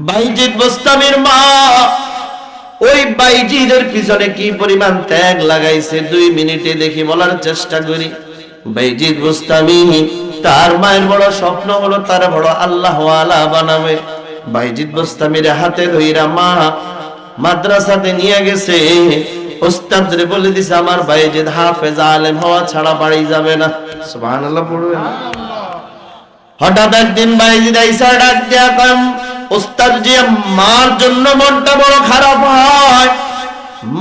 বাইজিদ বোস্তামির মা ওই বাইজিদের পিছনে কি পরিমাণ ত্যাগ লাগাইছে 2 মিনিটে দেখি বলার চেষ্টা করি। বাইজিদ বোস্তামি তার মায়ের বড় স্বপ্ন হলো তার বড় আল্লাহ ওয়ালা বানাবে। বাইজিদ বোস্তামির হাতে ধইরা মা মাদ্রাসাতে নিয়ে গেছে। ওস্তাদরে বলে দিছে আমার বাইজিদ হাফেজ আলেম হওয়া ছাড়া বাড়ি যাবে না। সুবহানাল্লাহ পড়বেন। হঠাৎ একদিন বাইজিদ আইসা ডাক দিয়া কম ওস্তাদ জি, মার জন্য মনটা বড় খারাপ হয়।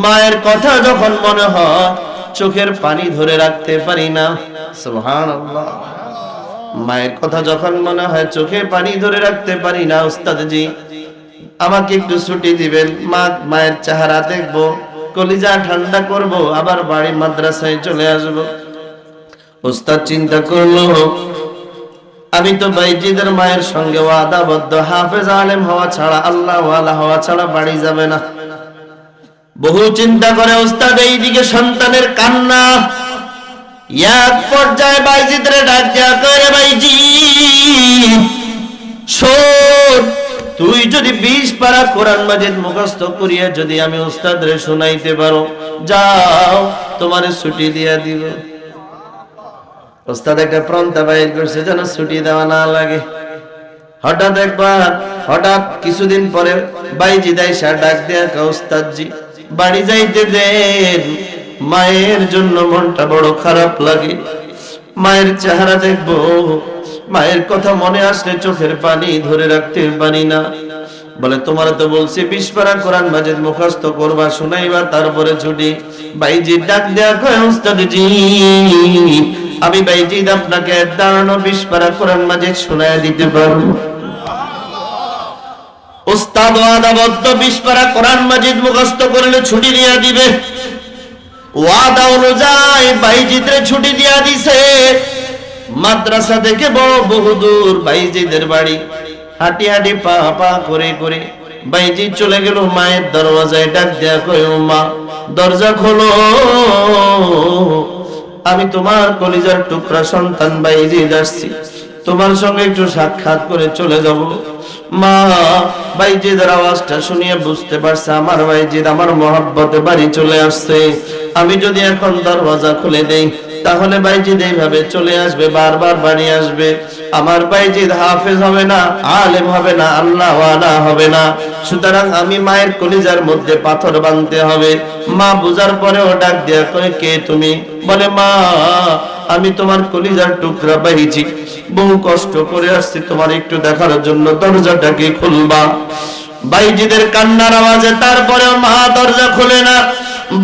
মায়ের কথা যখন মনে হয় চোখের পানি ধরে রাখতে পারি না। সুবহানাল্লাহ। মায়ের কথা যখন মনে হয় চোখে পানি ধরে রাখতে পারি না। ওস্তাদ জি, আমাকে একটু ছুটি দিবেন, মায়ের চেহারা দেখবো, কলিজা ঠান্ডা করব, আবার বাড়ি মাদ্রাসায় চলে আসব। ওস্তাদ চিন্তা করলো, আমি তো বাইজিদের মায়ের সঙ্গে ওয়াদাবদ্ধ, হাফেজ আলেম হওয়া ছাড়া, আল্লাহ ওয়ালা হওয়া ছাড়া বাড়ি যাবে না। বহু চিন্তা করে ওস্তাদ এইদিকে সন্তানের কান্না। এক পর্যায়ে বাইজিদরে ডাক দেয়া করে, বাইজিদ শোন, তুই যদি 20 পারা কোরআন মাজিদ মুখস্থ করিয়া যদি আমি ওস্তাদরে শোনাইতে পারো, যাও তোমারে ছুটি দিয়া দিব। ওস্তাদ একটা প্রন্থা বাইর করছে যেন ছুটি দেওয়া না লাগে। হঠাৎ কিছুদিন পরে বাইজিদ আইসা ডাক দেয়া কা, ওস্তাদ জি বাড়ি যাইতে দেন, মায়ের জন্য মনটা বড় খারাপ লাগে, মায়ের চেহারা দেখবো, মায়ের কথা মনে আসলে চোখের পানি ধরে রাখতে পারি না। বলে তোমার তো বলছি 20 পারা কোরআন মাজিদ মুখস্থ করবা, শুনাইবা, তারপরে ছুটি। বাইজিদ ডাক দেয়া কয়, ওস্তাদ জি আমি বাইজিদ আপনাকে দাঁড়ানো 20 পারা কোরআন মাজিদ শোনায় দিতে পারবো। ওস্তাদ ওয়াদাবদ্ধ, 20 পারা কোরআন মাজিদ মুখস্থ করলে ছুটি দিয়া দিবে। ওয়াদা অনুযায়ী বাইজিদরে ছুটি দিয়া দিছে। মাদ্রাসা থেকে বহুদূর বাইজিদের বাড়ি, হাঁটি হাঁটি পা পা করে করে বাইজিদ চলে গেল মায়ের দরওয়াজায়। ডাক দেয়া কয়, ও মা দরজা খোলো, আমি তোমার কলিজার টুকরা সন্তান বাইজিদ আসছি, তোমার সঙ্গে একটু সাক্ষাৎ করে চলে যাব। মা বাইজিদের আওয়াজটা শুনিয়ে বুঝতে পারছে আমার বাইজিদ আমার মহব্বতে বাড়ি চলে আসছে। আমি যদি এখন দরওয়াজা খুলে দেই তাহলে বাইজিদ এইভাবে চলে আসবে, বারবার বাড়ি আসবে। আমার বাইজিদ হাফেজ হবে না, আলেম হবে না, আল্লাহ ওয়ালা হবে না। সুতরাং আমি মায়ের কলিজার মধ্যে পাথর বাঁধতে হবে। মা বুঝার পরেও ডাক দেয়া করে, কে তুমি? বলে, মা আমি তোমার কলিজার টুকরা বাইজিদ, বহু কষ্ট করে আসছি তোমার একটু দেখার জন্য, দরজাটাকে খুলবা। বাইজিদের কান্নার আওয়াজে তারপরেও মা দরজা খুলে না।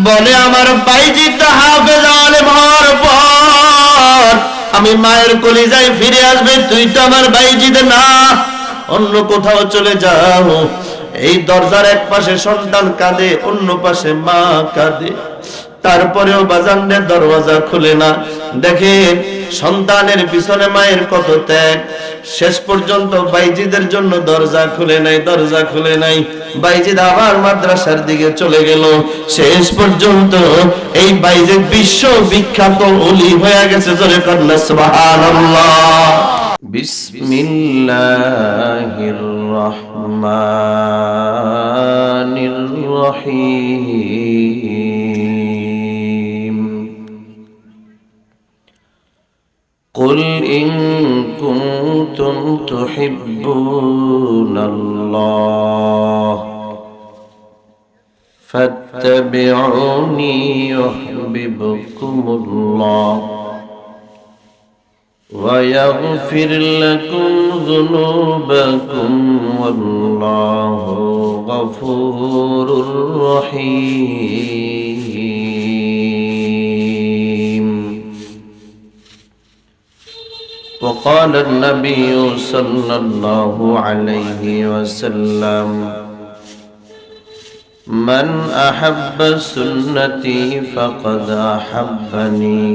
বলে, আমার বাইজিদ হাফেজ আলেম হওয়ার পর আমি মায়ের কলিজায় ফিরে আসবে, তুই তো আমার বাইজিদ না, অন্য কোথাও চলে যাও। এই দরজার এক পাশে সন্তান কাঁদে, অন্য পাশে মা কাঁদে। তারপরেও বাজানদের দরওয়াজা খুলে না। দেখেন সন্তানের পিছনে মায়ের কত ত্যাগ। শেষ পর্যন্ত বাইজিদের জন্য দরজা খুলে নাই, দরজা খুলে নাই। বাইজিদ আবার মাদ্রাসার দিকে চলে গেল। শেষ পর্যন্ত এই বাইজিদ বিশ্ব বিখ্যাত ওলি হয়ে গেছে। জোরে কন্যা সুবহানাল্লাহ। বিসমিল্লাহির রহমানির রহিম। قل إن كنتم تحبون الله فاتبعوني يحببكم الله ويغفر لكم ذنوبكم والله غفور رحيم. وقال النبي صلى الله عليه وسلم من أحب سنتي فقد أحبني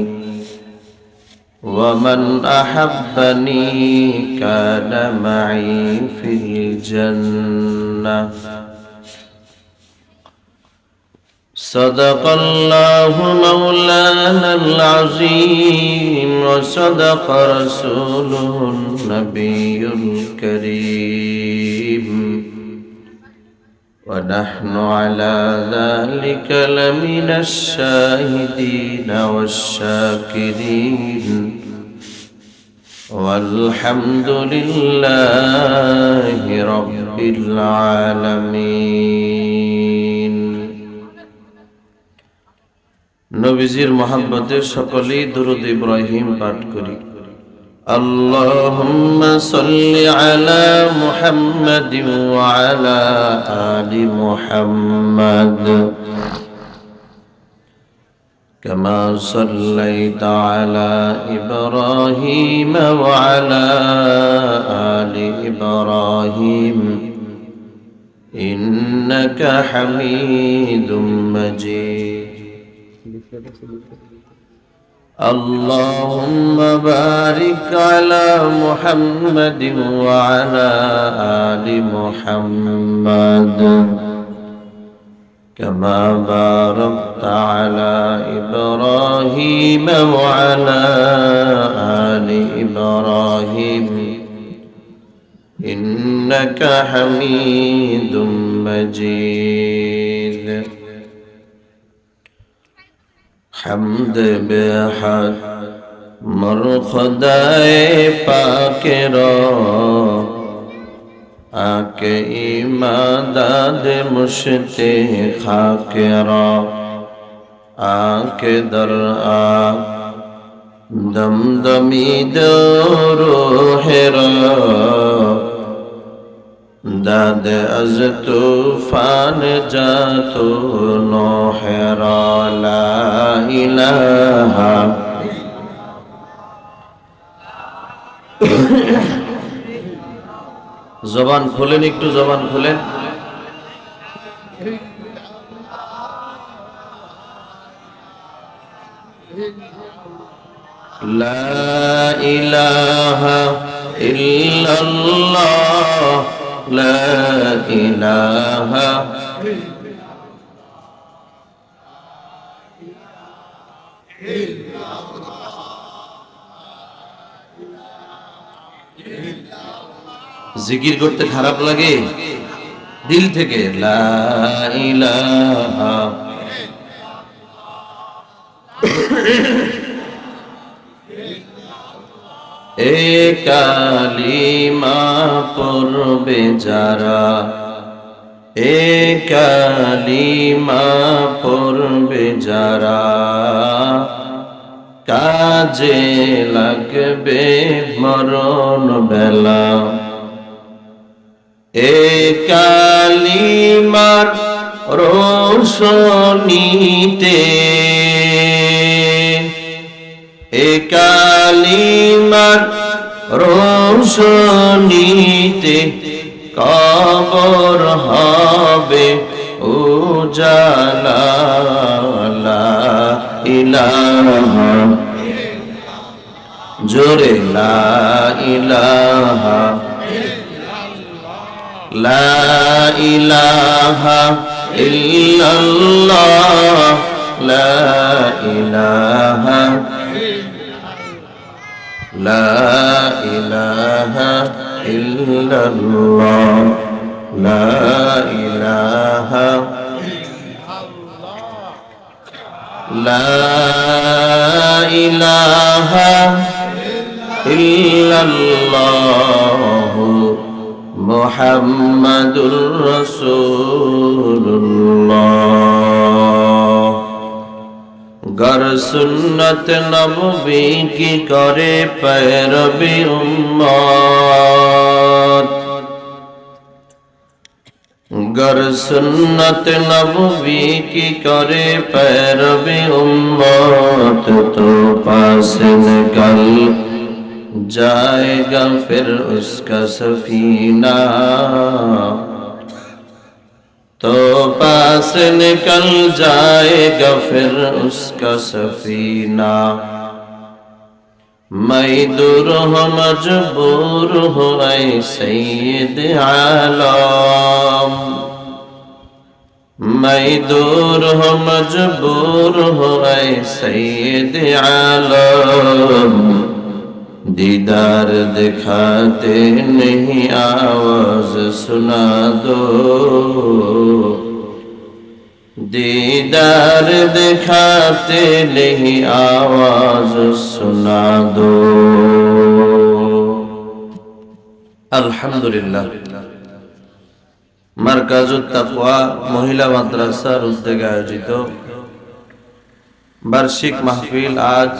ومن أحبني كان معي في الجنة. صدق الله مولانا العظيم وصدق رسوله النبي الكريم ونحن على ذلك لمن الشاهدين والشاكرين والحمد لله رب العالمين নবীজির মহব্বতের সকলেই দুরূদ ইব্রাহিম পাঠ করি اللهم صل على محمد وعلى آل محمد كما صليت على إبراهيم وعلى آل إبراهيم إنك حميد مجيد اللهم بارك على محمد وعلى آل محمد كما باركت على إبراهيم وعلى آل إبراهيم إنك حميد مجيد حمد بحق مر خدائے پاک رو آکے ایماداد مشتے خاک رو آکے در دم دمید روح رو داد از طوفان جاتو نوح را لا الہ জবান খোলেন একটু জবান খোলেন লা ইলাহা ইল্লাল্লাহ لا إله জিকির করতে খারাপ লাগে দিল থেকে লা ইলাহা এ কালিমা পড়বে যারা এ কালিমা পড়বে যারা কাজে লাগবে মরণ বেলা এ কালিমার রোশনীতে এ কালিমার রোশনীতে কবর হবে উজালা লা ইলাহা জোরে লা ইলাহা লা ইলাহা ইল্লাল্লাহ লা ইলাহা لا إله إلا الله لا إله لا إله إلا الله محمد رسول الله गर सुन्नत नबी की करे पैरवी उम्मत गर सुन्नत नबी की करे पैरवी उम्मत तो पास निकल जाएगा फिर उसका सफीना तो पास निकल जाएगा फिर उसका सफीना मैं दूर हो मजबूर हो ऐ सैयद आलम मैं दूर हो मजबूर हो ऐ सैयद आलम दीदार दिखाते नहीं आवाज सुना दो दीदार दिखाते नहीं आवाज सुना दो। আলহামদুলিল্লাহ, মারকাজুত তাকওয়া মহিলা মাদ্রাসার উদ্যোগে আয়োজিত বার্ষিক মাহফিল আজ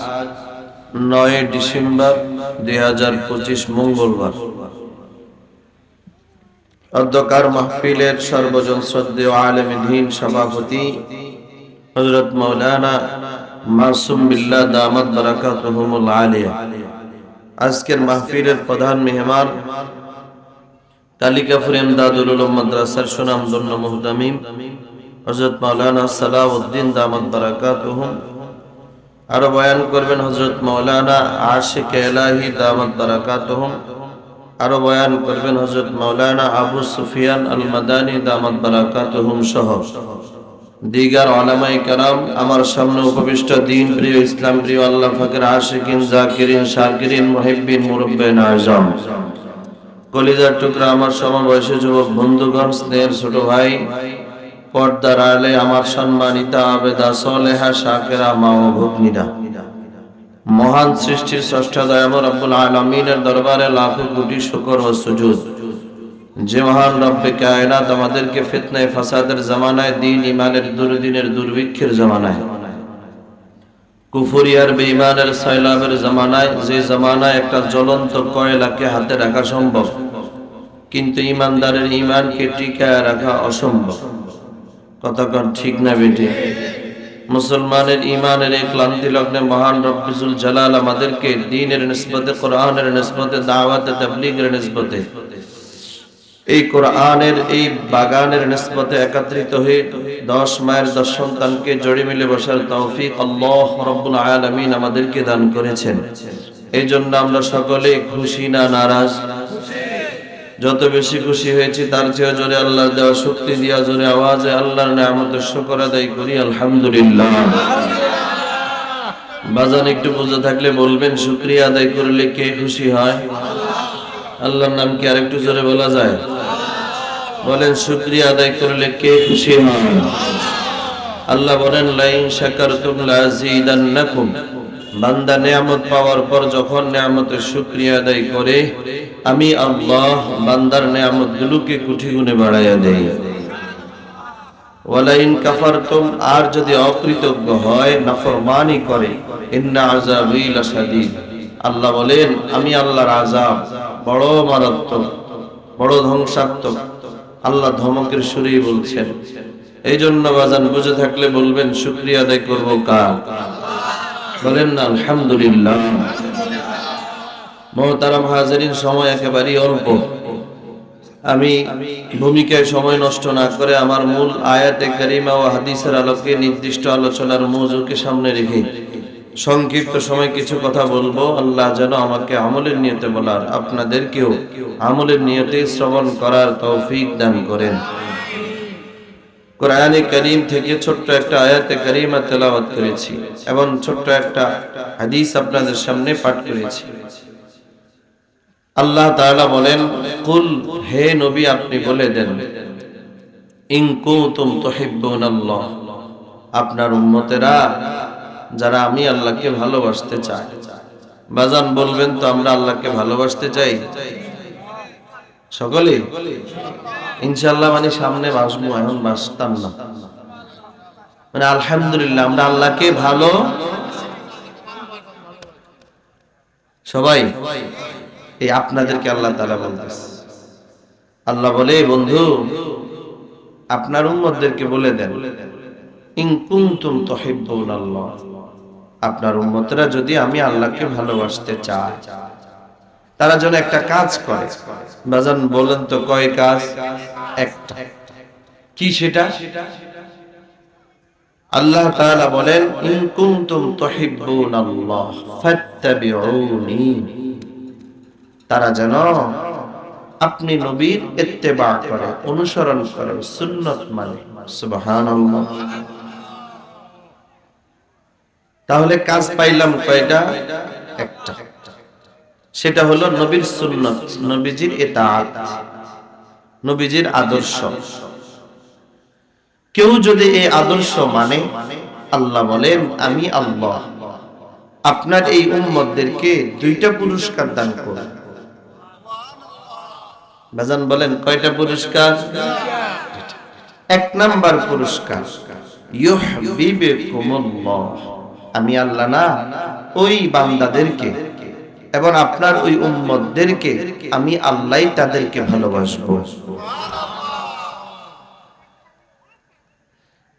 9 ডিসেম্বর 2025 মঙ্গলবার। অধ্যকার মাহফিলের সর্বজন শ্রদ্ধেয় আলেমে দ্বীন সভাপতি হযরত মাওলানা মাসুম বিল্লাহ দামাত বারাকাতুহুমুল আলিয়া। আজকের মাহফিলের প্রধান মেহমান কালিকাপুর ইমদাদুল উলুম মাদ্রাসার সুনামধন্য মুহতামিম হযরত মাওলানা সালাউদ্দিন দামাত বারাকাতুহুম। আরো বয়ান করবেন হযরত মাওলানা আশিক ইলাহি দামাত বারাকাতুহুম। আরো বয়ান করবেন হযরত মাওলানা আবু সুফিয়ান আল মাদানী দামাত বারাকাতুহুম সহ দিগার উলামায়ে কেরাম। আমার সামনে উপবিষ্ট দ্বীন প্রিয়, ইসলাম প্রিয়, আল্লাহ পাকের আশিকিন, জাকিরিন, শাকিরিন, মুহিব্বিন, মুরব্বিন আযম, কলিজার টুকরা আমার সমবয়সী যুবক বন্ধুগণ, স্নেহের ছোট ভাই, পর্দার আড়ালে আমার সম্মানিতা আবেদা সালেহা শাকিরা মা ও ভগ্নীরা, মহান সৃষ্টির স্রষ্টা দয়াময় রব্বুল আলামিনের দরবারে লাখো কোটি শুকর ও সুজুদ, যে মহান রব্বে কায়নাত আমাদেরকে ফিতনায়ে ফাসাদের জামানায়, দিন ইমানের দুর্দিনের দুর্ভিক্ষের জামানায়, কুফরি আর বেঈমানের সয়লাবের জামানায়, যে জামানায় একটা জ্বলন্ত কয়লাকে হাতে রাখা সম্ভব কিন্তু ইমানদারের ইমানকে টিকায় রাখা অসম্ভব। কতক্ষণ ঠিক না বেটি? মুসলমানের ইমানের এই ক্লান্তি লগ্নে মহান রব্বুল জালাল আমাদেরকে দ্বীনের নিসবতে, কোরআনের নিসবতে, দাওয়াতে তাবলীগের নিসবতে, এই কোরআনের এই বাগানের নিসবতে একত্রিত হয়ে 10 মায়ের 10 সন্তানকে জড়ি মিলে বসার তৌফিক আল্লাহ রাব্বুল আলামিন আমাদেরকে দান করেছেন। এই জন্য আমরা সকলে খুশি না নারাজ? যত বেশি খুশি হয়েছি তার চেয়ে জোরে আল্লাহর দেওয়া শক্তি দিয়া জোরে আওয়াজে আল্লাহর নিয়ামতের শুকর আদায় করি আলহামদুলিল্লাহ। বাজান একটু বুঝে থাকলে বলবেন, শুকরিয়া আদায় করলে কে খুশি হয়? আল্লাহর নাম কি আরেকটু জোরে বলা যায়? বলেন, শুকরিয়া আদায় করলে কে খুশি হয়? আল্লাহ বলেন, লাইন শাকারতুম লাযীদান্নাকুম। বান্দা নিয়ামত পাওয়ার পর যখন নিয়ামতের শুকরিয়া আদায় করে, আমি আল্লাহ বান্দার নিয়ামতগুলোকে কোটি গুণে বাড়াইয়া দেই। ওয়ালাইন কাফারতুম, আর যদি অকৃতজ্ঞ হয়, নাফরমানি করে, ইন্না আযাবী লাশাদীদ। আল্লাহ বলেন, আমি আল্লাহর আযাব বড় মারাত্মক, বড় ধ্বংসাত্মক। আল্লাহ ধমকের সুরেই বলছেন। এই জন্য বাজান বুঝে থাকলে বলবেন, শুকরিয়া আদায় করব কার? বলেন না আলহামদুলিল্লাহ। মুহতারাম হাজিরিন, সময় একেবারেই অল্প। আমি ভূমিকায় সময় নষ্ট না করে আমার মূল আয়াতে কারিমা ও হাদিসের আলোকে নির্দিষ্ট আলোচনার মওজুকে সামনে রেখে সংক্ষিপ্ত সময় কিছু কথা বলবো। আল্লাহ যেন আমাকে আমলের নিয়তে বলার, আপনাদেরকেও আমলের নিয়তে শ্রবণ করার তৌফিক দান করেন। কোরআনে কারীম থেকে ছোট্ট একটা আয়াতে কারিমা তেলাওয়াত করেছি এবং ছোট্ট একটা হাদিস আপনাদের সামনে পাঠ করেছি। আল্লাহ তাআলা বলেন, কুল, হে নবী আপনি বলে দেন, ইন কুনতুম তুহিব্বুনাল্লাহ, আপনার উম্মতেরা যারা আমি আল্লাহকে ভালোবাসতে চাই। বাজান বলবেন তো, আমরা আল্লাহকে ভালোবাসতে চাই সকলে? ইনশাআল্লাহ। মানে সামনে বাসবো, এখন বাসতাম না। মানে আলহামদুলিল্লাহ, আমরা আল্লাহকে ভালো সবাই। এই আপনাদেরকে আল্লাহ তাআলা বলতেছে। আল্লাহ বলে, বন্ধু আপনার উম্মতদেরকে বলে দেন, ইন কুনতুম তুহিব্বুনাল্লাহ, আপনার উম্মতরা যদি আমি আল্লাহকে ভালোবাসতে চায়, তারা যেন একটা কাজ করে। বাজান বলেন তো, কয় কাজ? একটা। কি সেটা? আল্লাহ তাআলা বলেন, ইন কুনতুম তুহিব্বুনাল্লাহ ফাত্তাবিউনি, তারা যেন আপনি নবীর ইত্তেবা করে, অনুসরণ করে, সুন্নাত মানে। সুবহানাল্লাহ। তাহলে কাজ পাইলাম কয়টা? একটা। সেটা হলো নবীর সুন্নাত, নবীজির ইতাআত, নবীজির আদর্শ। কেউ যদি এই আদর্শ মানে, আল্লাহ বলেন আমি আল্লাহ আপনার এই উম্মতদেরকে দুইটা পুরস্কার দান করব। বাজান বলেন কয়টা পুরস্কার? এক নাম্বার পুরস্কার ইউহিব্বুকুমুল্লাহ, আমি আল্লাহ না ওই বান্দাদেরকে এবং আপনার ওই উম্মতদেরকে আমি আল্লাহই তাদেরকে ভালোবাসবো।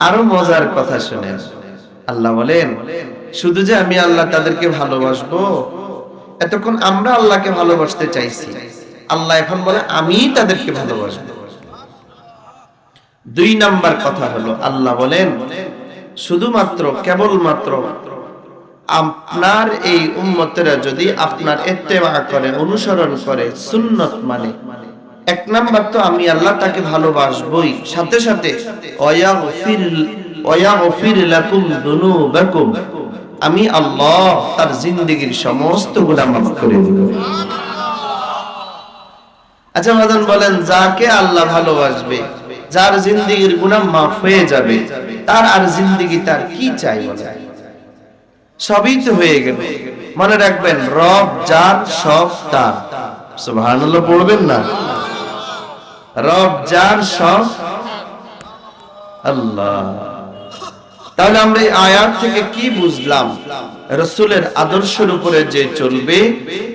আরো মজার কথা শুনেন, আল্লাহ বলেন শুধু যে আমি আল্লাহ তাদেরকে ভালোবাসবো, এতক্ষণ আমরা আল্লাহকে ভালোবাসতে চাইছি, আল্লাহ এখন বলে আমি তাদেরকে ভালোবাসবো। দুই নাম্বার কথা হলো আল্লাহ বলেন শুধুমাত্র কেবলমাত্র আপনার এই উম্মতেরা যদি আপনার ইত্তেবা করে, অনুসরণ করে, সুন্নত মানে, এক নাম্বার তো আমি আল্লাহ তাকে ভালোবাসবই, সাথে সাথে ওয়াগফির লাকুম যুনুবাকুম, আমি আল্লাহ তার জিন্দেগীর সমস্ত গুনাহ মাফ করে দেব। আচ্ছা বাজান বলেন যাকে আল্লাহ ভালোবাসবে, যার জিন্দেগীর গুনাহ মাফ হয়ে যাবে, তার আর জিন্দেগি তার কি চাই? বলে সবই তো হয়ে গেল। মনে রাখবেন রব যার সব তার। সুবহানাল্লাহ পড়বেন না? রব যার সব আল্লাহ। তাহলে আমরা এই আয়াত থেকে কি বুঝলাম? রাসূলের আদর্শের উপরে যে চলবে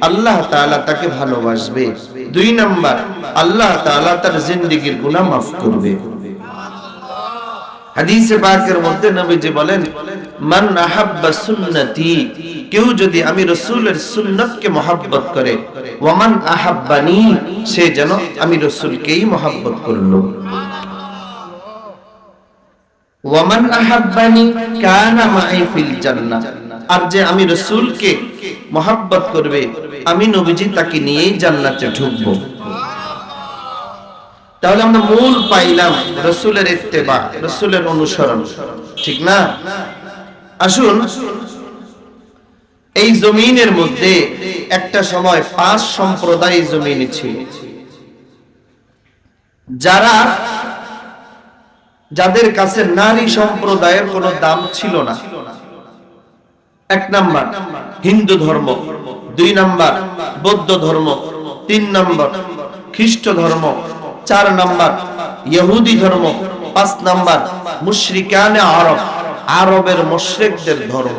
আল্লাহ তাআলা তাকে ভালোবাসবে। দুই নাম্বার আল্লাহ তাআলা তার জিন্দেগীর গুনাহ মাফ করবে। হাদিসে পাকের মধ্যে নবীজি বলেন মান আহাব্বা সুন্নতি, কেউ যদি আমি রাসূলের সুন্নাতকে মহব্বত করে, ওয়া মান আহাব্বানি, সে যেন আমি রাসূলকেই মহব্বত করলো। ওয়া মান আহাব্বানি কানা মাই ফিল জান্নাহ, আর যে আমি রাসূলকে মহব্বত করবে, আমি নবীজি তাকে নিয়েই জান্নাতে ঢুকবো। তাহলে আমরা মূল পাইলাম রাসূলের ইত্তেবা, রাসূলের অনুসরণ, ঠিক না? আসুন, এই জমিনের মধ্যে একটা সময় 5 সম্প্রদায় জমিনে ছিল, যাদের কাছে নারী সম্প্রদায়ের কোনো দাম ছিল না। এক নাম্বার হিন্দু ধর্ম, দুই নাম্বার বৌদ্ধ ধর্ম, তিন নাম্বার খ্রিস্ট ধর্ম, 4 নাম্বার ইহুদি ধর্ম, 5 নাম্বার মুশরিকানে আরব, আরবের মুশরিকদের ধর্ম।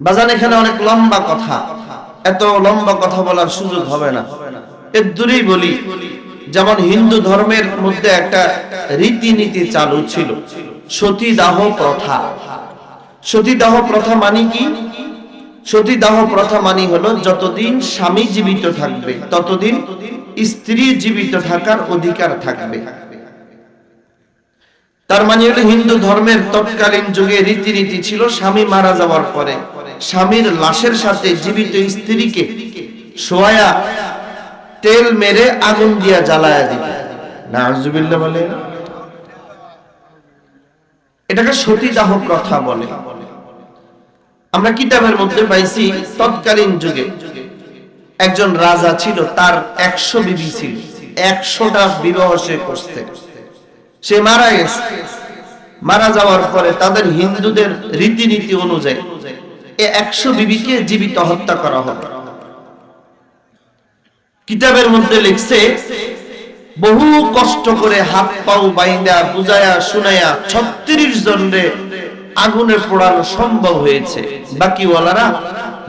বাজান এখানে অনেক লম্বা কথা, এত লম্বা কথা বলার সুযোগ হবে না, এর দূরেই বলি। যেমন হিন্দু ধর্মের মধ্যে একটা রীতিনীতি চালু ছিল, সতীদাহ প্রথা। সতীদাহ প্রথা মানে কি? সতীদাহ প্রথা মানে হলো যতদিন স্বামী জীবিত থাকবে ততদিন স্ত্রী জীবিত থাকার অধিকার থাকবে। তার মানে হলো হিন্দু ধর্মের তৎকালীন যুগে রীতিনীতি ছিল স্বামী মারা যাওয়ার পরে স্বামীর লাশের সাথে জীবিত স্ত্রীকে শোয়া তেল মেরে আগুন দিয়া জ্বালায়া দিবে। নাউজুবিল্লাহ বলে, এটাকে সতীদাহ প্রথা বলে। আমরা কিতাবের মধ্যে পাইছি তৎকালীন যুগে একজন রাজা ছিল, তার 100 বিবি ছিল, 100টা বিবাহ সে করছে। সে মারা গেছে, মারা যাওয়ার পরে তাদের হিন্দুদের রীতিনীতি অনুযায়ী এই 100 বিবিকে জীবিত হত্যা করা হবে। কিতাবের মধ্যে লিখছে বহু কষ্ট করে হাত পাও বাইন্দা বুঝায়া শুনায়া 36 জনরে আগুনে পোড়ানো সম্ভব হয়েছে। বাকিওয়ালারা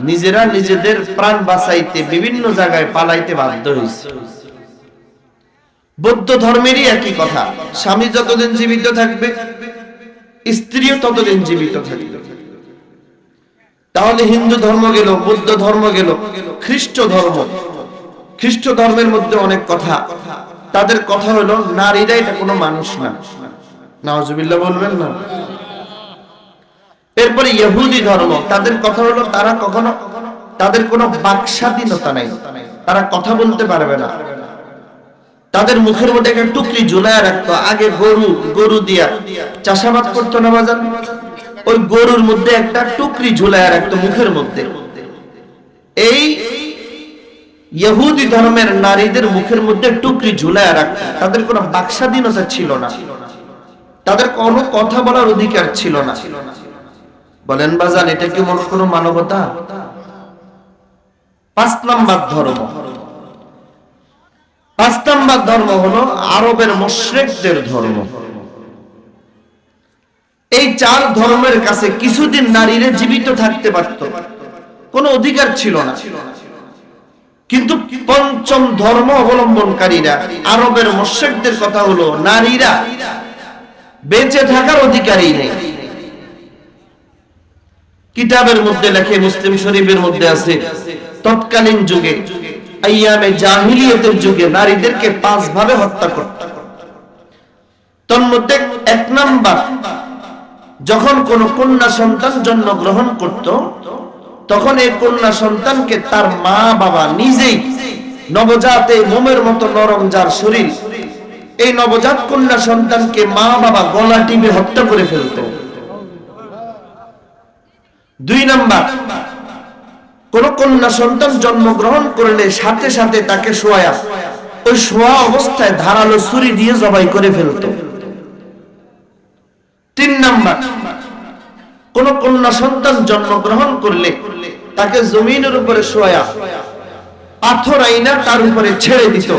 নিজেরা নিজেদের প্রাণ বাঁচাইতে বিভিন্ন জায়গায় পালাইতে বাধ্য হয়েছে। বৌদ্ধ ধর্মেরই একই কথা, স্বামী যতদিন জীবিত থাকবে স্ত্রীও ততদিন জীবিত থাকবে। তাহলে হিন্দু ধর্ম গেল, বৌদ্ধ ধর্ম গেল, খ্রিস্ট ধর্মের মধ্যে অনেক কথা। তাদের কথা হলো নারীরা এটা কোনো মানুষ না। নাউজুবিল্লাহ বলবেন না? এরপরে ইহুদি ধর্ম, তাদের কথা হলো তারা কখনো, তাদের কোনো বাক স্বাধীনতা নাই, তারা কথা বলতে পারবে না। তাদের মুখের মধ্যে একটা টুকরি ঝুলায় রাখতো। আগে গরু দিয়া চাষাবাদ করতো না বাজান, ওই গরুর মধ্যে একটা টুকরি ঝুলায় রাখতো মুখের মধ্যে। এই ইহুদি ধর্মের নারীদের মুখের মধ্যে টুকরি ঝুলায় রাখতো, তাদের কোনো বাক স্বাধীনতা ছিল না। তাদের কোনো কথা বলার অধিকার ছিল না। বলেন বাজান, এটা কি কোনো মানবতা? 5 নাম্বার ধর্ম, 5 নাম্বার ধর্ম হলো আরবের মুশরিকদের ধর্ম। এই 4 ধর্মের কাছে কিছুদিন নারীরা জীবিত থাকতে পারত, কোনো অধিকার ছিল না। কিন্তু 5ম ধর্ম অবলম্বনকারীরা আরবের মুশরিকদের কথা হলো নারীরা বেঁচে থাকার অধিকারই নেই। কিতাবের মধ্যে লেখে, মুসলিম শরীফের মধ্যে আছে, তৎকালীন যুগে আইয়ামে জাহিলিয়াতের যুগে নারীদেরকে 5 ভাবে হত্যা করত। তন্মধ্যে 1 নাম্বার, যখন কোন কন্যা সন্তান জন্মগ্রহণ করত তখন এই কন্যা সন্তানকে তার মা বাবা নিজেই, নবজাত মোমের মতো নরম যার শরীর, এই নবজাত কন্যা সন্তানকে মা বাবা গলা টিপে হত্যা করে ফেলত। 2 নাম্বার, কোন কন্যা সন্তান জন্মগ্রহণ করলে সাথে সাথে তাকে শোয়া, ওই শোয়া অবস্থায় ধারালো ছুরি দিয়ে জবাই করে ফেলত। 3 নাম্বার, কোন কন্যা সন্তান জন্মগ্রহণ করলে তাকে জমিনের উপরে শোয়া, পাথর আইনা তার উপরে ছেড়ে দিত।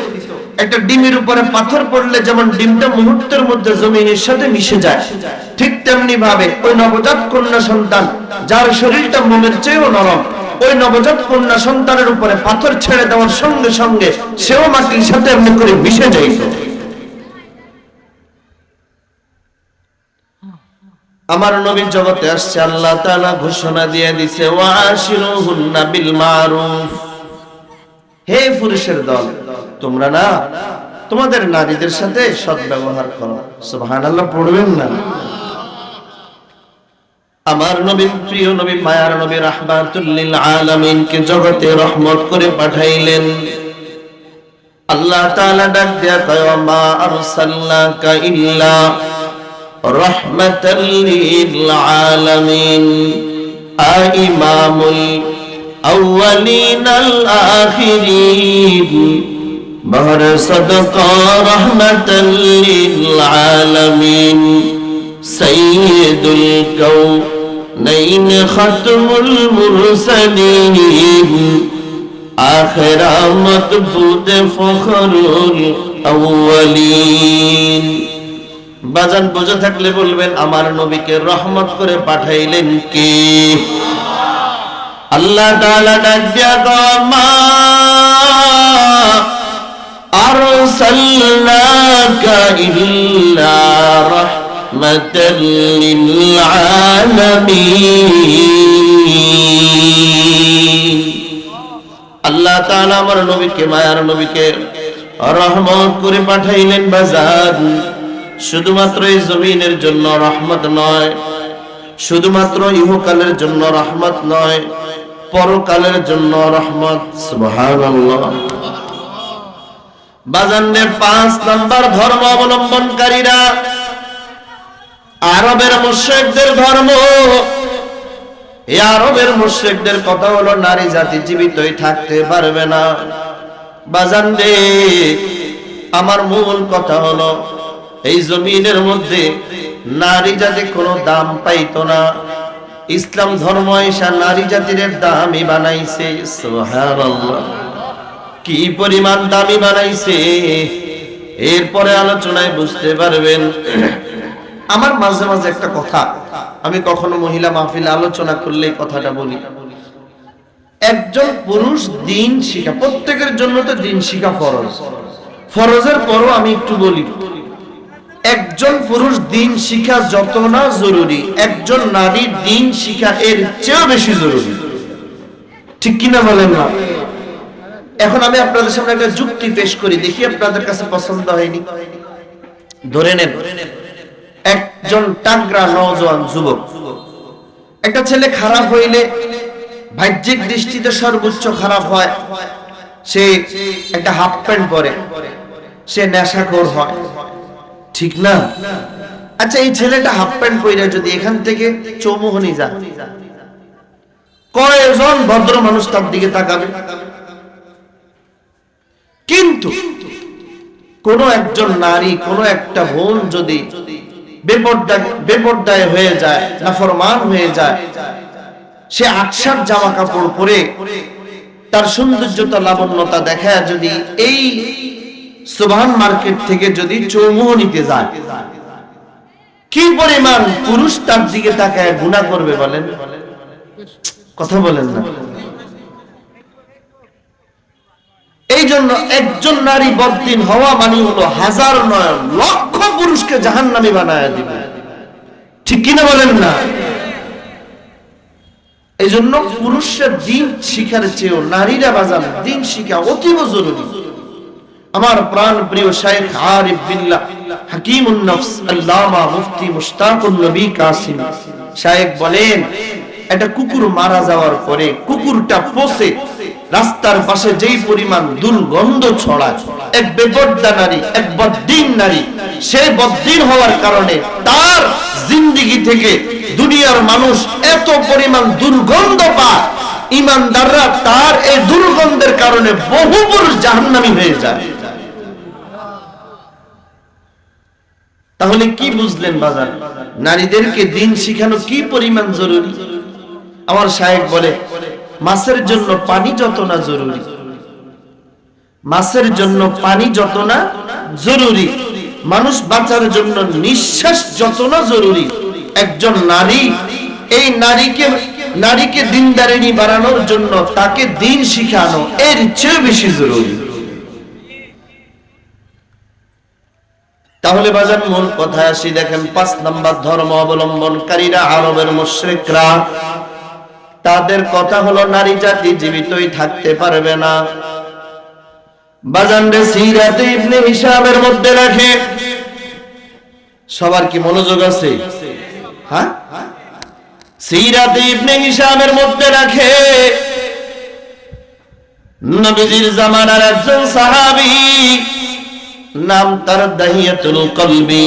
একটা ডিমের উপরে পাথর পড়লে যেমন ডিমটা মুহূর্তের মধ্যে জমিনের সাথে মিশে যায়, ঠিক তেমনি ভাবে ওই নবজাত কন্যা সন্তান যার শরীরটা মোমের চেয়েও নরম, ওই নবজাত কন্যা সন্তানের উপরে পাথর ছেড়ে দেওয়ার সঙ্গে সঙ্গে সেও মাটির সাথে এমনি করে মিশে যাইত। আমার নবী জগতে আসছে, আল্লাহ তাআলা ঘোষণা দিয়ে দিয়েছে, ওয়াশিরুহুন্না বিল মারুফ। হে পুরুষের দল, তোমরা না তোমাদের নারীদের সাথে সৎ ব্যবহার করো। সুবহানাল্লাহ পড়বেন না? আমার নবী, প্রিয় নবী, মায়ার নবী, রাহমাতুল লিল আলামিন কে জগতে রহমত করে পাঠাইলেন। আল্লাহ তাআলা ডাক দেয়া কয়, মা আরসালনাকা ইল্লা রাহমাতাল লিল আলামিন, ইমামুল আউয়ালিন আল আখিরিন, বহর সাদকা রাহমাতাল লিল আলামিন, সাইয়্যিদুল কাউনাইন খাতমুল মুরসালিন, আখিরা মাতবুদ ফখরুল আউয়ালিন। বাজান বুঝে থাকলে বলবেন, আমার নবীকে রহমত করে পাঠাইলেন কে? আল্লাহ তাআলা ডাক দিয়া কয়, মা আরসালনাকা ইল্লা রাহমাতাল লিল আলামিন। আল্লাহ তাআলা আমার নবীকে, মায়ার নবীকে রহমত করে পাঠাইলেন। বাজান শুধুমাত্র এই জমিনের জন্য রহমত নয়, শুধুমাত্র ইহকালের জন্য রহমত নয়, পরকালের জন্য রহমত। সুবহানাল্লাহ। বাজানদের 5 নাম্বার ধর্ম অবলম্বনকারীরা আরবের মুশরিকদের ধর্ম। এই আরবের মুশরিকদের কথা হলো নারী জাতি জীবিতই থাকতে পারবে না। বাজানদে আমার মূল কথা হলো, এই জমিনের মধ্যে নারী জাতি কোনো দাম পাইতো না, ইসলাম ধর্ম এসে নারী জাতির দামি বানাইছে। সুবহানাল্লাহ, কি পরিমাণ দামি বানাইছে এরপরে আলোচনায় বুঝতে পারবেন। আমার মাঝে মাঝে একটা কথা, আমি কখনো মহিলা মাহফিলে আলোচনা করলে কথাটা বলি, একজন পুরুষ দিন শিখা, প্রত্যেকের জন্য তো দিন শিখা ফরজ, ফরজের পরও আমি একটু বলি, একজন পুরুষ দিন শিখা যত না জরুরি, একজন নারী দিন শিখা এর চেয়েও বেশি জরুরি। ঠিক কিনা বলেন না? এখন আমি আপনাদের সামনে একটা যুক্তি পেশ করি, দেখি আপনাদের কাছে পছন্দ হয়নি। ধরে নেন, একজন টাংরা নওজোয়ান যুবক, একটা ছেলে খারাপ হইলে বাহ্যিক দৃষ্টিতে সর্বোচ্চ খারাপ হয়, সে একটা হাফ প্যান্ট পরে, সে নেশাখোর হয়, ঠিক না? আচ্ছা, এই ছেলেটা হাফ প্যান্ট পরে যদি এখান থেকে চৌমুহনী যায়, কয়জন ভদ্র মানুষ তার দিকে তাকাবে? কিন্তু কোন একজন নারী, কোন একটা বোন যদি বেপরদায় হয়ে যায়, নাফরমান হয়ে যায়, সে আকসার জামা কাপড় পরে তার সৌন্দর্যতা লাবণ্যতা দেখায় যদি এই সুবহান মার্কেট থেকে যদি চৌমুহনীতে যায়, কি পরিমাণ পুরুষ তার দিকে তাকায় গুনাহ করবে বলেন? কথা বলেন না। এই জন্য একজন নারী বদ্দিন হওয়া মানে হলো হাজার নয় লক্ষ পুরুষকে জাহান্নামী বানায় দিবে, ঠিক কিনা বলেন না? এই জন্য পুরুষের দিন শিখার চেয়েও নারীরা বাজান দিন শিখা অতীব জরুরি। আমার প্রাণ প্রিয় শাইখ আরিফ বিল্লাহ হাকিমুন নফস আল্লামা মুফতি মুশতাকুন নবী কাসিম শাইখ বলেন, একটা কুকুর মারা যাওয়ার পরে কুকুরটা পচে রাস্তার পাশে যেই পরিমাণ দুর্গন্ধ ছড়ায়, এক বেপরদা নারী, এক বদ্দিন নারী, সে বদ্দিন হওয়ার কারণে তার জিন্দেগি থেকে দুনিয়ার মানুষ এত পরিমাণ দুর্গন্ধ পায়, ঈমানদাররা তার এই দুর্গন্ধের কারণে বহু পুরুষ জাহান্নামী হয়ে যায়। তাহলে কি বুঝলেন বাজার? নারীদেরকে দিন শিখানো কি পরিমাণ জরুরি। আমার শায়েখ বলে, মাছের জন্য পানি যত না জরুরি, মাছের জন্য পানি যত না জরুরি, মানুষ বাঁচার জন্য নিঃশ্বাস যত না জরুরি, একজন নারী এই নারীকে দিনদারিনী বানানোর জন্য তাকে দিন শিখানো এর চেয়ে বেশি জরুরি। তাহলে বাজার মূল কথায় আসি, দেখেন ৫ নাম্বার ধর্ম অবলম্বনকারীরা আরবের মুশরিকরা, তাদের কথা হলো নারী জাতি জীবিতই থাকতে পারবে না। বাজানরে সিরাতে ইবনে হিশামের মধ্যে রাখে, সবার কি মনোযোগ আছে? হ্যাঁ, সিরাতে ইবনে হিশামের মধ্যে রাখে নবীজির জামানার একজন সাহাবী, নাম তার দাহিয়াতুল কলবি।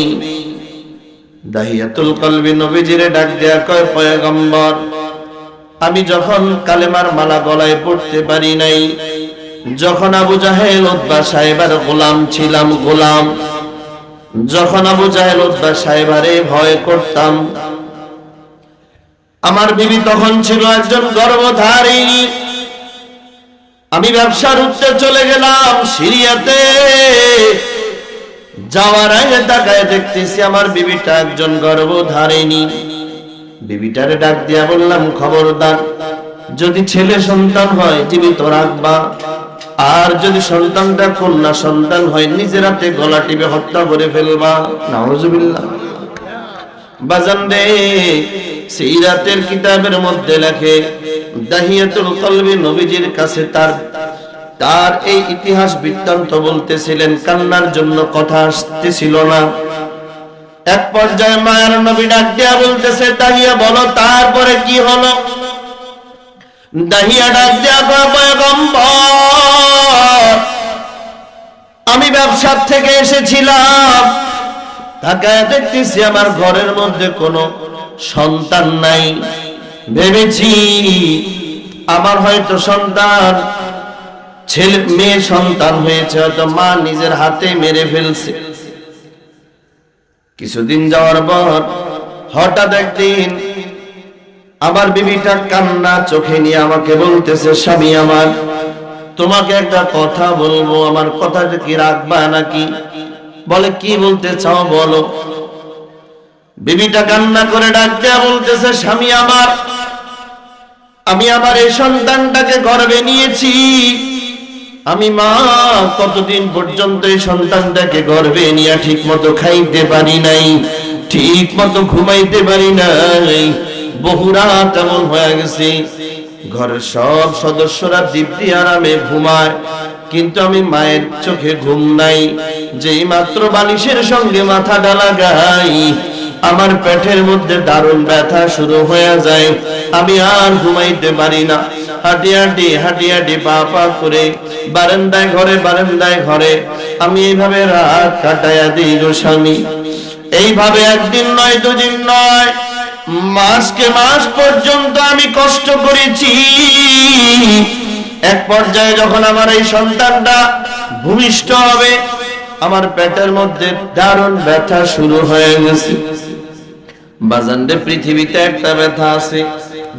দাহিয়াতুল কলবি নবীজিরে ডাক দেয়া কয়, পয়গম্বর, আমি যখন কালেমার মালা গলায় পড়তে পারি নাই, যখন আবু জাহেল উতবা সাহেবের গোলাম ছিলাম, গোলাম, যখন আবু জাহেল উতবা সাহেবারে ভয় করতাম, আমার বিবি তখন ছিল একজন গর্ভধারিণী, আমি ব্যবসার উঠতে চলে গেলাম সিরিয়াতে, যাওয়ার আগে তাকায় দেখতেছি আমার বিবিটা একজন গর্ভধারিণী। বিবিটারে ডাক দিয়া বললাম, খবরদার, যদি ছেলে সন্তান হয় জীবিত রাখবা, আর যদি সন্তানটা কন্যা সন্তান হয় নিজের হাতে গলা টিপে হত্যা করে ফেলবা। নাউজুবিল্লাহ। বাজান রে, সিরাতের কিতাবের মধ্যে লেখে দাহিয়াতুল কলবি নবীজির কাছে তার এই ইতিহাস বৃত্তান্ত বলতেছিলেন, কান্নার জন্য কথা আসতেছিল না। এক পর্যায়ে মায়ের নবী ডাক দিয়া বলতেছে, দাহিয়া বলো তারপরে কি হলো? দাহিয়া ডাক দিয়া কয়, পয়গম্বর, আমি ব্যবসার থেকে এসেছিলাম, তাকায় দেখতেছি আমার ঘরের মধ্যে কোনো সন্তান নাই, ভেবেছি আমার হয়তো সন্তান ছেলে মেয়ে সন্তান হয়েছে, হয়তো মা নিজের হাতে মেরে ফেলছে। কিছুদিন যাওয়ার পর হঠাৎ একদিন আমার বিবিটা কান্না চোখে নিয়ে আমাকে বলতেছে, স্বামী আমার, তোমাকে একটা কথা বলবো, আমার কথাটা কি রাখবা নাকি? বলে, কি বলতে চাও বলো। বিবিটা কান্না করে ডাক দেয়া বলতেছে, স্বামী আমার, আমি আমার এই সন্তানটাকে গর্ভে নিয়েছি, আমি মা কতদিন পর্যন্ত এই সন্তানটাকে গর্ভে নিয়ে ঠিক মতো খাইতে পারি নাই, ঠিক মতো ঘুমাইতে পারি নাই, বহু রাত এমন হয়ে গেছে, ঘরের সব সদস্যরা দিব্যি আরামে ঘুমায়, কিন্তু আমি মায়ের চোখে ঘুম নাই, যেই মাত্র বালিশের সঙ্গে মাথাটা লাগাই আমার পেটের মধ্যে দারুণ ব্যথা শুরু হয়ে যায়, আমি আর ঘুমাইতে পারি না, হাঁটি হাঁটি পা পা করে বারান্দায় ঘরে আমি এইভাবে রাত কাটাইয়া দিই গো স্বামী। এইভাবে একদিন নয়, দুদিন নয়, মাসকে মাস পর্যন্ত আমি কষ্ট করেছি। এক পর্যায়ে যখন আমার এই সন্তানটা ভূমিষ্ঠ হবে, আমার পেটের মধ্যে দারুণ ব্যথা শুরু হয়ে গেছে। বাজানরে পৃথিবীতে একটা ব্যথা আছে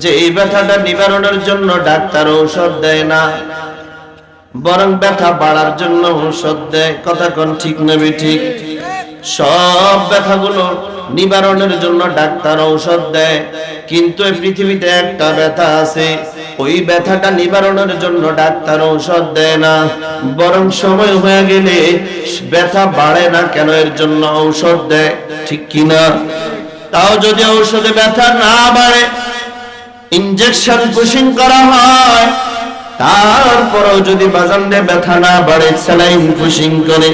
যে এই ব্যথাটা নিবারণের জন্য ডাক্তার ঔষধ দেয় না, বরং ব্যথা বাড়ার জন্য ঔষধ দেয়। কথা কোন ঠিক না ঠিক? সব ব্যথাগুলো নিবারণের জন্য ডাক্তার ঔষধ দেয়, কিন্তু এই পৃথিবীতে একটা ব্যথা আছে ওই ব্যথাটা নিবারণের জন্য ডাক্তার ঔষধ দেয় না, বরং সময় হয়ে গেলে ব্যথা বাড়ে না কেন এর জন্য ঔষধ দেয়। ঠিক কিনা? তাও যদি ঔষধে ব্যথা না বাড়ে, ইনজেকশন পুশিং করা হয়, তারপরেও যদি বাজানে ব্যথা না বাড়ে স্যালাইন পুশিং করে।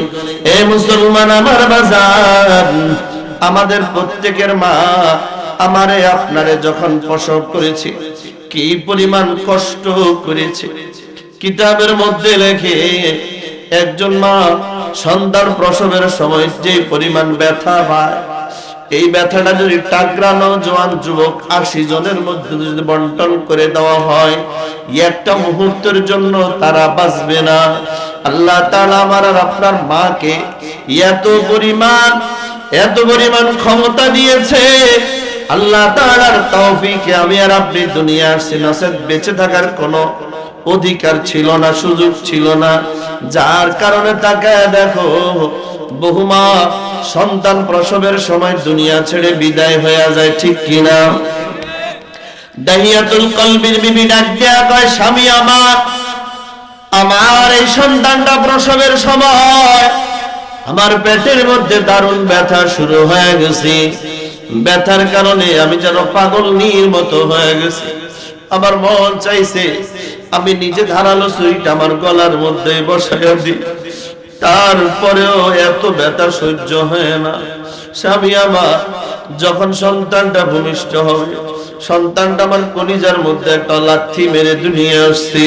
এ মুসলমান আমার বাজান, আমাদের প্রত্যেকের মা আমারে আপনারে যখন প্রসব করেছে কি পরিমাণ কষ্ট করেছে। কিতাবের মধ্যে লেখে একজন মা সন্তান প্রসবের সময় যে পরিমাণ ব্যথা পায়, এই ব্যথাটা যদি টাকরানো জওয়ান যুবক 80 জনের মধ্যে যদি বন্টন করে দেওয়া হয়, একটা মুহূর্তের জন্য তারা বাঁচবে না। আল্লাহ তাআলা আমার আর আপনার মাকে এত পরিমাণ ক্ষমতা দিয়েছে। আল্লাহ তাআলার তৌফিকে আমি আর আপনি দুনিয়া আসছি, নচেত বেঁচে থাকার কোনো অধিকার ছিল না, সুযোগ ছিল না। যার কারণে তাকায় দেখো বহু মা সন্তান প্রসবের সময় দুনিয়া ছেড়ে বিদায় হয়ে যায়। ঠিক কিনা? দাহিয়াতুল কলবির বিবি ডাক দেয়া কয়, স্বামী আমার এই সন্তানটা প্রসবের সময় আমার পেটের মধ্যে দারুণ ব্যথা শুরু হয়ে গেছে। ব্যথার কারণে আমি যেন পাগলনির মতো হয়ে গেছি। আমার মন চাইছে আমি নিজে ধারালো ছুরিটা আমার গলার মধ্যে বসাইয়া দিই, তারপরেও এত ব্যথা সহ্য হয় না। স্বামী আমার যখন সন্তানটা ভূমিষ্ঠ হবে, সন্তানটা আমার কলিজার মধ্যে একটা লাথি মেরে দুনিয়া আসছে।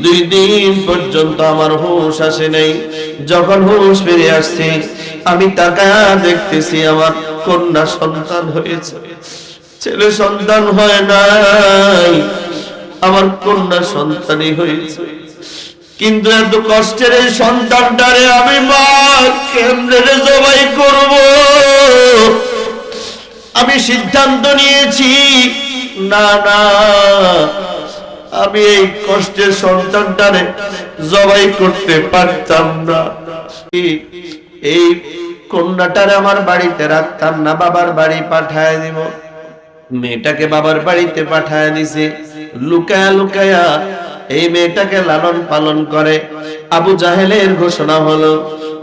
2 দিন পর্যন্ত আমার হুঁশ আসে নাই। যখন হুঁশ ফিরে আসছে, আমি তাকায়া দেখতেছি আমার কন্যা সন্তান হয়েছে, ছেলে সন্তান হয় নাই, আমার কন্যা সন্তানই হয়েছে। কিন্তু এত কষ্টের এই সন্তানটারে আমি মা কেমনে জবাই করব? আমি সিদ্ধান্ত নিয়েছি না, আমি এই কষ্টের সন্তানটারে জবাই করতে পারতাম না। এই কন্যাটারে আমার বাড়িতে রাখতাম না, বাবার বাড়ি পাঠায় দিব। মেয়েটাকে বাবার বাড়িতে পাঠায় দিছে। লুকায়া লুকায়া এই মেয়েটাকে লালন পালন করে। আবু জাহেলের ঘোষণা হলো,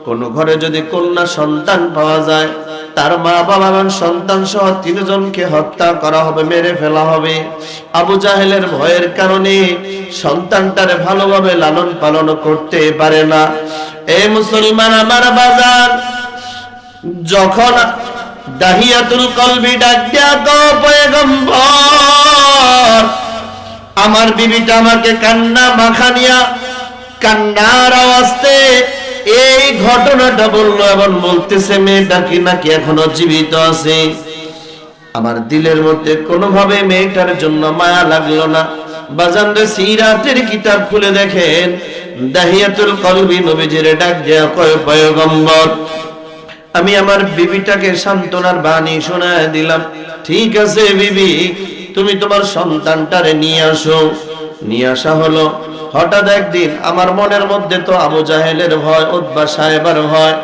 কোন ঘরে যদি কন্যা সন্তান পাওয়া যায়, তার মা বাবা এবং সন্তান সহ 3 জনকে হত্যা করা হবে, মেরে ফেলা হবে। আবু জাহেলের ভয়ের কারণে সন্তানটারে ভালোভাবে লালন পালন করতে পারে না। এই মুসলমান আমার বাজার, যখন দাহিয়াতুল কলবি ডাক দেয়া গো পয়গম্বর, আমার বিবিটা আমাকে কান্না মাখানিয়া কান্নার আওয়াজে এই ঘটনাটা বললো এবং বলতেছে মেয়েটা কি নাকি এখনো জীবিত আছে। আমার দিলের মধ্যে কোনোভাবে মেয়েটার জন্য মায়া লাগলো না। বাজানরে সিরাতের কিতাব খুলে দেখেন, দাহিয়াতুল কলবি নবীজির ডাক দেয়া কয় পয়গম্বর, আমি আমার বিবিটাকে সান্ত্বনার বাণী শোনায় দিলাম, ঠিক আছে বিবি, তুমি তোমার সন্তানটারে নিয়ে আসো। নিয়ে আসা হলো। হঠাৎ একদিন আমার মনের মধ্যে তো আবু জাহেলের ভয়, উতবা সাহেবের ভয়,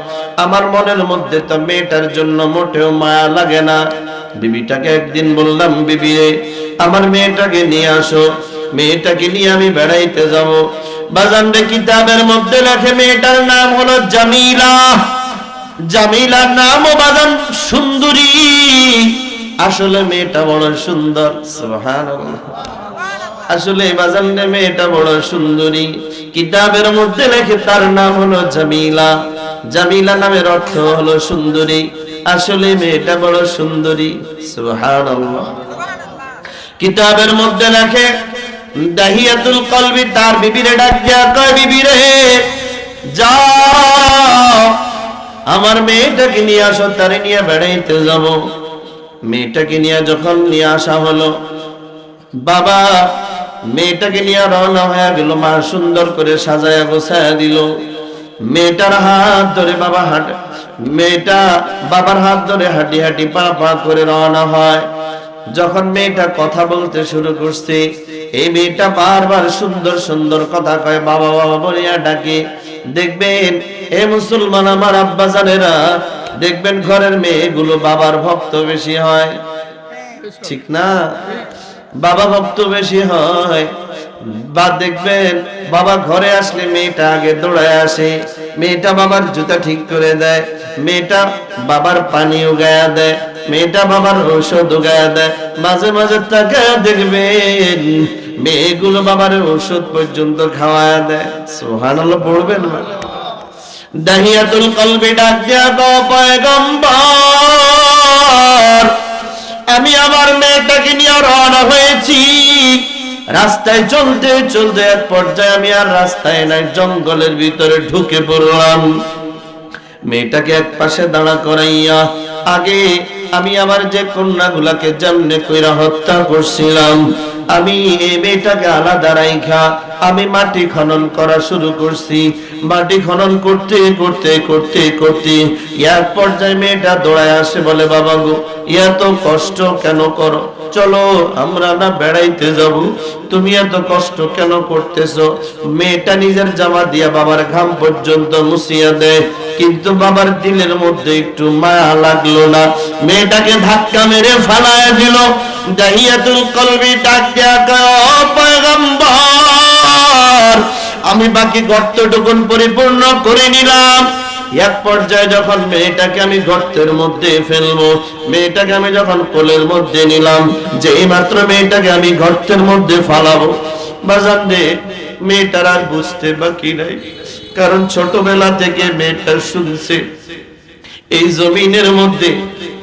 আমার মনের মধ্যে তো মেয়েটার জন্য মোটেও মায়া লাগে না। বিবিটাকে একদিন বললাম, বিবি রে, আমার মেয়েটাকে নিয়ে আসো, মেয়েটাকে নিয়ে আমি বেড়াইতে যাব। বাজান রে, কিতাবের মধ্যে লেখে মেয়েটার নাম হলো জামিলা। জামিলার নামও বাজান সুন্দরী। আসলে মেয়েটা বড় সুন্দর, সুবহানাল্লাহ। আসলে বাজান রে, মেয়েটা বড় সুন্দরী। কিতাবের মধ্যে লেখে তার নাম হলো জামিলা। জামিলা নামের অর্থ হলো সুন্দরী। আসলে মেয়েটা বড় সুন্দরী, সুবহানাল্লাহ। কিতাবের মধ্যে লেখে দাহিয়াতুল কলবি তার বিবিরে ডাক দিয়া কয়, বিবি রে, যাও আমার মেয়েটাকে নিয়ে আসো, তারে নিয়ে বেড়াইতে যাব। মেয়েটাকে নিয়ে যখন নিয়ে আসা হলো, বাবা মেয়েটাকে নিয়ে রওনা হয়ে গেল। মা সুন্দর করে সাজায়া গোছায়া দিল। মেয়েটার হাত ধরে বাবা মেয়েটা বাবার হাত ধরে হাঁটি হাঁটি পা পা করে রওনা হয়। যখন মেয়েটা কথা বলতে শুরু করছে, এই মেয়েটা বারবার সুন্দর সুন্দর কথা কয়, বাবা বাবা বলিয়া ডাকে। দেখবেন এ মুসলমান আমার আব্বা জানেরা, দেখবেন ঘরের মেয়েগুলো বাবার ভক্ত বেশি হয়, ঠিক না? বাবা ভক্ত বেশি হয়। বা দেখবেন বাবা ঘরে আসলে মেয়েটা আগে দৌড়ায় আসে, মেয়েটা বাবার জুতা ঠিক করে দেয়, মেয়েটা বাবার পানি উগায়া দেয়, মেয়েটা বাবার ঔষধ উগায়া দেয়। মাঝে মাঝে তাকে দেখবেন মেয়েগুলো বাবার ঔষধ পর্যন্ত খাওয়ায়া দেয়। সুবহানাল্লাহ পড়বেন না? দাহিয়াতুল কলবি ডাক দিয়া গো পয়গম্বর, আমি আমার মেয়েটাকে নিয়ে রওনা হয়েছি। রাস্তায় চলতে চলতে এক পর্যায়ে আমি আর রাস্তায় নাই, জঙ্গলের ভিতরে ঢুকে পড়লাম। মেয়েটাকে এক পাশে দাঁড়া করাইয়া, আগে আমি আমার যে কন্যাগুলাকে যেমনে কইরা হত্যা করছিলাম, আমি এই মেয়েটাকে আলাদা রাইখা আমি মাটি খনন করা শুরু করছি। মাটি খনন করতে করতে করতে করতে এক পর্যায়ে মেয়েটা দৌড়ায় আসে, বলে বাবা গো, এত কষ্ট কেন করো? চলো আমরা না বেড়াইতে যাব, তুমি এত কষ্ট কেন করতেছো? মেয়েটা নিজের জামা দিয়া বাবার ঘাম পর্যন্ত মুছিয়া দেয়, কিন্তু বাবার দিলের মধ্যে একটু মায়া লাগলো না, মেয়েটাকে ধাক্কা মেরে ফালায়া দিল। দাহিয়াতুল কলবি ডাক দিয়া কয়, ও পয়গম্বর, আমি বাকি গর্তটুকুন পরিপূর্ণ করে নিলাম। এক পর্যায়ে যখন মেয়েটাকে আমি গর্তের মধ্যে ফেলবো, মেয়েটাকে আমি যখন কোলের মধ্যে নিলাম, যেই মাত্র মেয়েটাকে আমি গর্তের মধ্যে ফালাবো, বাজান রে, মেয়েটার আর বুঝতে বাকি নাই। কারণ ছোটবেলা থেকে মেয়েটা শুনছে এই জমিনের মধ্যে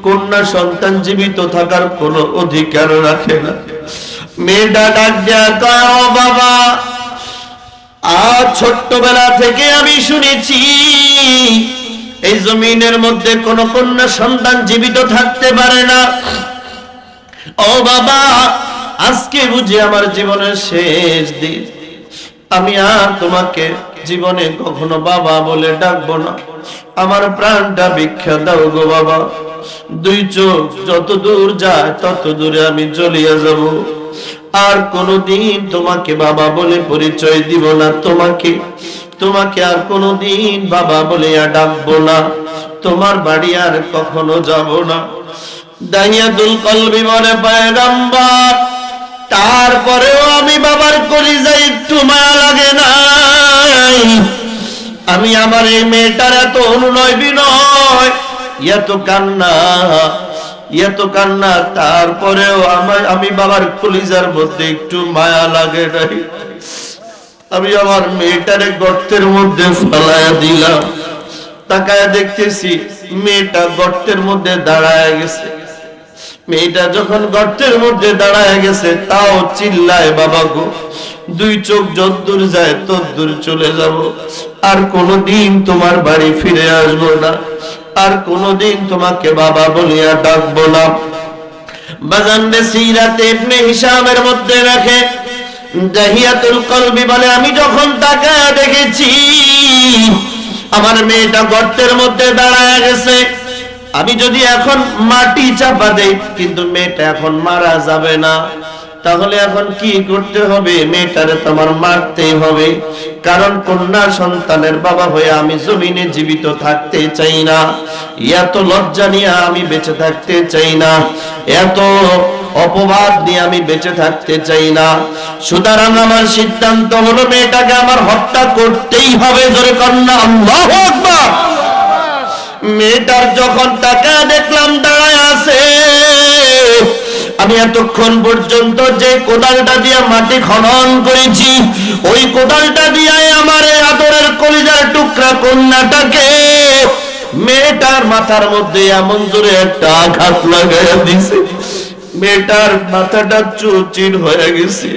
কন্যা সন্তান জীবিত থাকার কোনো অধিকার রাখে না। মেয়েটা ডাক দেয়া কয়, ও বাবা, আর ছোট্টবেলা থেকে আমি শুনেছি এই জমিনের মধ্যে কোন কন্যা সন্তান জীবিত থাকতে পারে না। ও বাবা, আজকে বুঝি আমার জীবনের শেষ দিন, আমি আর তোমাকে জীবনে কখনো বাবা বলে ডাকবো না, আমার প্রাণটা ভিক্ষা দাও গো বাবা। দুই চোখ যত দূর যায় তত দূরে আমি চলিয়া যাব, আর কোনদিন তোমাকে বাবা বলে পরিচয় দিব না, তোমাকে আর কোনদিন বাবা বলে ডাকবো না, তোমার বাড়ি আর কখনো যাব না। দাহিয়াতুল কলবি বলে, পয়গম্বর, তারপরেও আমি বাবার কলিজায় একটু মায়া লাগে নাই। আমি আমার এই মেয়েটার এত অনুনয় বিনয়, এত কান্না, তারপরেও আমি বাবার কলিজার মধ্যে একটু মায়া লাগে নাই। আমি আমার মেয়েটারে গর্তের মধ্যে ফেলায়া দিলাম। তাকায় দেখতেছি মেয়েটা গর্তের মধ্যে দাঁড়ায় গেছে। মেয়েটা যখন গর্তের মধ্যে দাঁড়ায় গেছে, তাও চিল্লায়, বাবা গো, দুই চোখ যতদূর যায় ততদূর চলে যাব, আর কোনদিন তোমার বাড়ি ফিরে আসবো না, আর কোনদিন তোমাকে বাবা বলিয়া ডাকবো না। বাজানবে সিরাতে ইবনে হিশামের মধ্যে রাখে, দাহিয়াতুল কলবি বলে, আমি যখন তাকায় দেখেছি আমার মেয়েটা গর্তের মধ্যে দাঁড়ায় গেছে, আমি যদি এখন মাটি চাপা দেই কিন্তু মেয়েটা এখন মারা যাবে না, তাহলে এখন কি করতে হবে? মেয়েটারে তোমার মারতেই হবে, কারণ কন্যা সন্তানের বাবা হয়ে আমি জমিনে জীবিত থাকতে চাই না, এত লজ্জা নিয়ে আমি বেঁচে থাকতে চাই না, এত অপবাদ নিয়ে আমি বেঁচে থাকতে চাই না। সুতরাং আমার সিদ্ধান্ত হলো মেয়েটাকে আমার হত্যা করতেই হবে। জোরে কন্যা আল্লাহু আকবার। মেয়েটার যখন টাকা দেখলাম দাঁড়ায় আছে, আমি এতক্ষণ পর্যন্ত যে কোদালটা দিয়ে মাটি খনন করেছি, ওই কোদালটা দিয়ে আমার এই আদরের কলিজার টুকরা কন্যাটাকে মেয়েটার মাথার মধ্যে এমন জোরে একটা আঘাত লাগাইয়া দিছে, মেয়েটার মাথাটা চুরচির হয়ে গেছে,